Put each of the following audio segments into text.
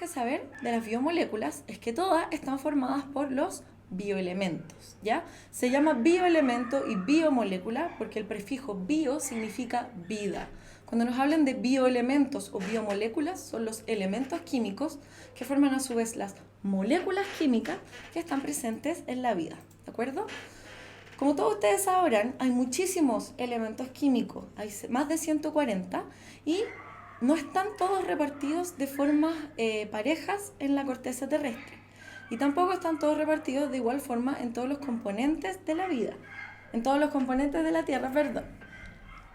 que saber de las biomoléculas es que todas están formadas por los bioelementos, ¿ya? Se llama bioelemento y biomolécula porque el prefijo bio significa vida. Cuando nos hablan de bioelementos o biomoléculas, son los elementos químicos que forman a su vez las moléculas químicas que están presentes en la vida, ¿de acuerdo? Como todos ustedes sabrán, hay muchísimos elementos químicos, hay más de 140, y no están todos repartidos de formas parejas en la corteza terrestre. Y tampoco están todos repartidos de igual forma en todos los componentes de la vida, en todos los componentes de la Tierra, perdón.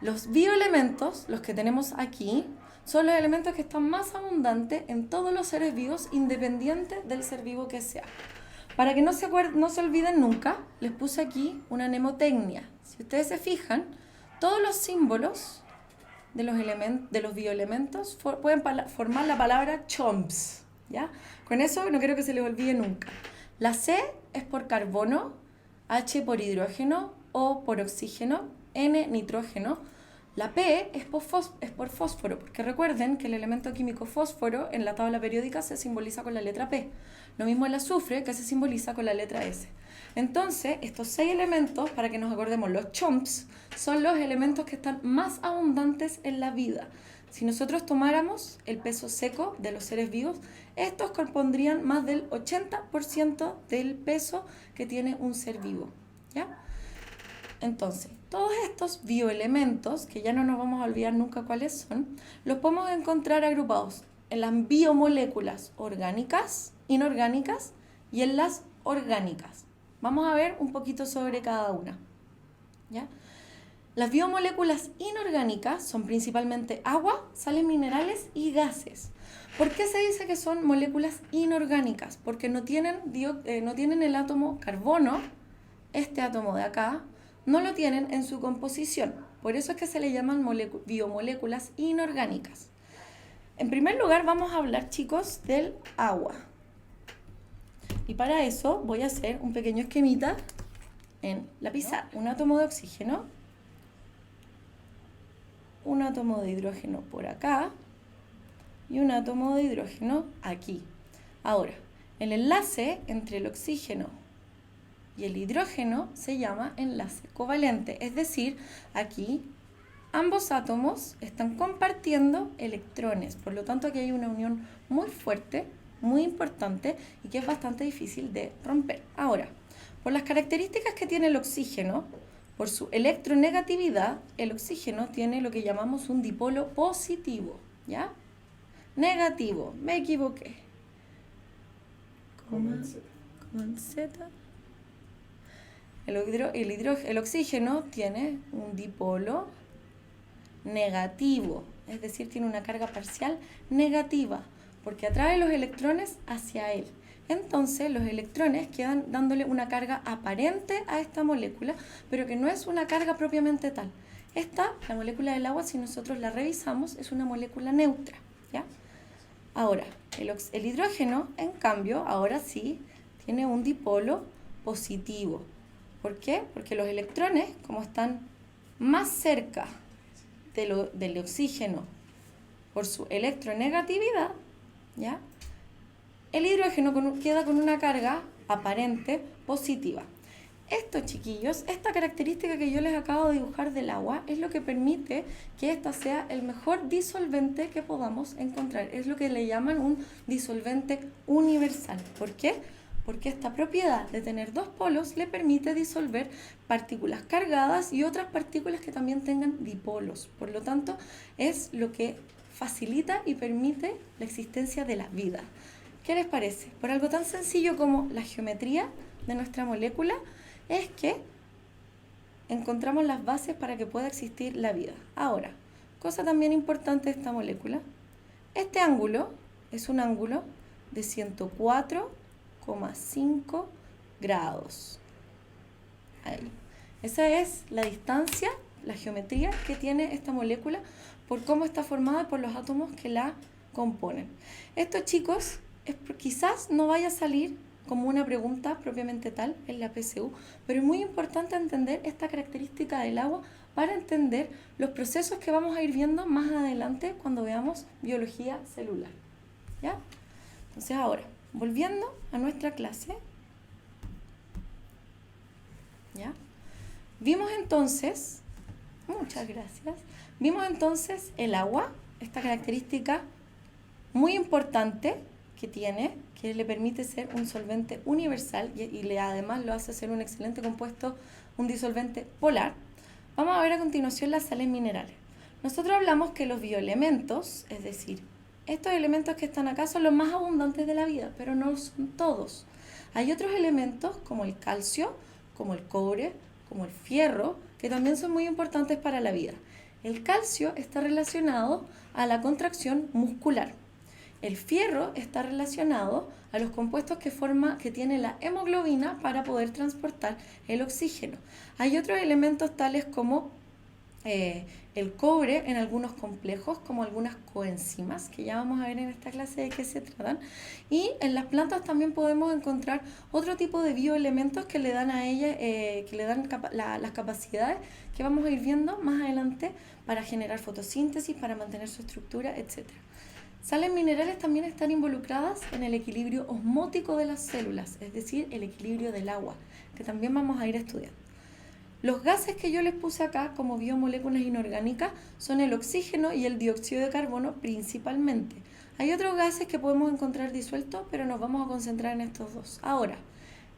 Los bioelementos, los que tenemos aquí, son los elementos que están más abundantes en todos los seres vivos, independiente del ser vivo que sea. Para que no se olviden nunca, les puse aquí una mnemotecnia. Si ustedes se fijan, todos los símbolos de los bioelementos pueden formar la palabra CHOMPS, ¿ya? Con eso no quiero que se les olvide nunca. La C es por carbono, H por hidrógeno, O por oxígeno, N nitrógeno. La P es por fósforo, porque recuerden que el elemento químico fósforo en la tabla periódica se simboliza con la letra P. Lo mismo el azufre, que se simboliza con la letra S. Entonces, estos 6 elementos, para que nos acordemos, los CHOMPS, son los elementos que están más abundantes en la vida. Si nosotros tomáramos el peso seco de los seres vivos, estos compondrían más del 80% del peso que tiene un ser vivo, ¿ya? Entonces, todos estos bioelementos, que ya no nos vamos a olvidar nunca cuáles son, los podemos encontrar agrupados en las biomoléculas orgánicas, inorgánicas y en las orgánicas. Vamos a ver un poquito sobre cada una, ¿ya? Las biomoléculas inorgánicas son principalmente agua, sales minerales y gases. ¿Por qué se dice que son moléculas inorgánicas? Porque no tienen el átomo carbono, este átomo de acá, no lo tienen en su composición. Por eso es que se le llaman biomoléculas inorgánicas. En primer lugar vamos a hablar, chicos, del agua. Y para eso voy a hacer un pequeño esquemita en la pizarra. Un átomo de oxígeno, un átomo de hidrógeno por acá y un átomo de hidrógeno aquí. Ahora, el enlace entre el oxígeno y el hidrógeno se llama enlace covalente, es decir, aquí ambos átomos están compartiendo electrones, por lo tanto aquí hay una unión muy fuerte, muy importante y que es bastante difícil de romper. Ahora, por las características que tiene el oxígeno, por su electronegatividad, el oxígeno tiene lo que llamamos un dipolo positivo, ¿ya? Negativo, me equivoqué. Con Z. El oxígeno tiene un dipolo negativo, es decir, tiene una carga parcial negativa, porque atrae los electrones hacia él. Entonces los electrones quedan dándole una carga aparente a esta molécula, pero que no es una carga propiamente tal. La molécula del agua, si nosotros la revisamos, es una molécula neutra, ¿ya? Ahora, el hidrógeno, en cambio, ahora sí, tiene un dipolo positivo. ¿Por qué? Porque los electrones, como están más cerca del oxígeno por su electronegatividad, ¿ya? El hidrógeno queda con una carga aparente positiva. Esto, chiquillos, esta característica que yo les acabo de dibujar del agua es lo que permite que ésta sea el mejor disolvente que podamos encontrar. Es lo que le llaman un disolvente universal. ¿Por qué? Porque esta propiedad de tener dos polos le permite disolver partículas cargadas y otras partículas que también tengan dipolos. Por lo tanto, es lo que facilita y permite la existencia de la vida. ¿Qué les parece? Por algo tan sencillo como la geometría de nuestra molécula, es que encontramos las bases para que pueda existir la vida. Ahora, cosa también importante de esta molécula, este ángulo es un ángulo de 104,5 grados. Ahí. Esa es la distancia, la geometría que tiene esta molécula por cómo está formada por los átomos que la componen. Esto, chicos, quizás no vaya a salir como una pregunta propiamente tal en la PSU, pero es muy importante entender esta característica del agua para entender los procesos que vamos a ir viendo más adelante cuando veamos biología celular, ¿ya? Entonces ahora, volviendo a nuestra clase, ¿ya? Vimos entonces, muchas gracias, vimos entonces el agua, esta característica muy importante que tiene, que le permite ser un solvente universal y además lo hace ser un excelente compuesto, un disolvente polar. Vamos a ver a continuación las sales minerales. Nosotros hablamos que los bioelementos, es decir, estos elementos que están acá son los más abundantes de la vida, pero no son todos. Hay otros elementos como el calcio, como el cobre, como el fierro, que también son muy importantes para la vida. El calcio está relacionado a la contracción muscular. El fierro está relacionado a los compuestos que tiene la hemoglobina para poder transportar el oxígeno. Hay otros elementos tales como el cobre en algunos complejos, como algunas coenzimas, que ya vamos a ver en esta clase de qué se tratan. Y en las plantas también podemos encontrar otro tipo de bioelementos que le dan a ellas, que le dan las capacidades que vamos a ir viendo más adelante para generar fotosíntesis, para mantener su estructura, etc. Sales minerales también están involucradas en el equilibrio osmótico de las células, es decir, el equilibrio del agua, que también vamos a ir estudiando. Los gases que yo les puse acá como biomoléculas inorgánicas son el oxígeno y el dióxido de carbono principalmente. Hay otros gases que podemos encontrar disueltos, pero nos vamos a concentrar en estos dos. Ahora,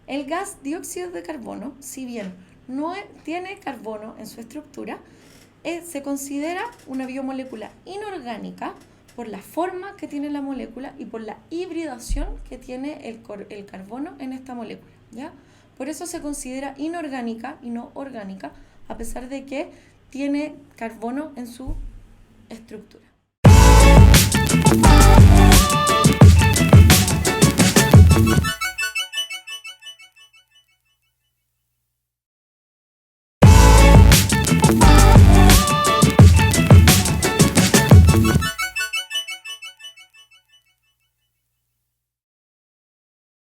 el gas dióxido de carbono, si bien no tiene carbono en su estructura, se considera una biomolécula inorgánica por la forma que tiene la molécula y por la hibridación que tiene el carbono en esta molécula, ¿ya? Por eso se considera inorgánica y no orgánica, a pesar de que tiene carbono en su estructura.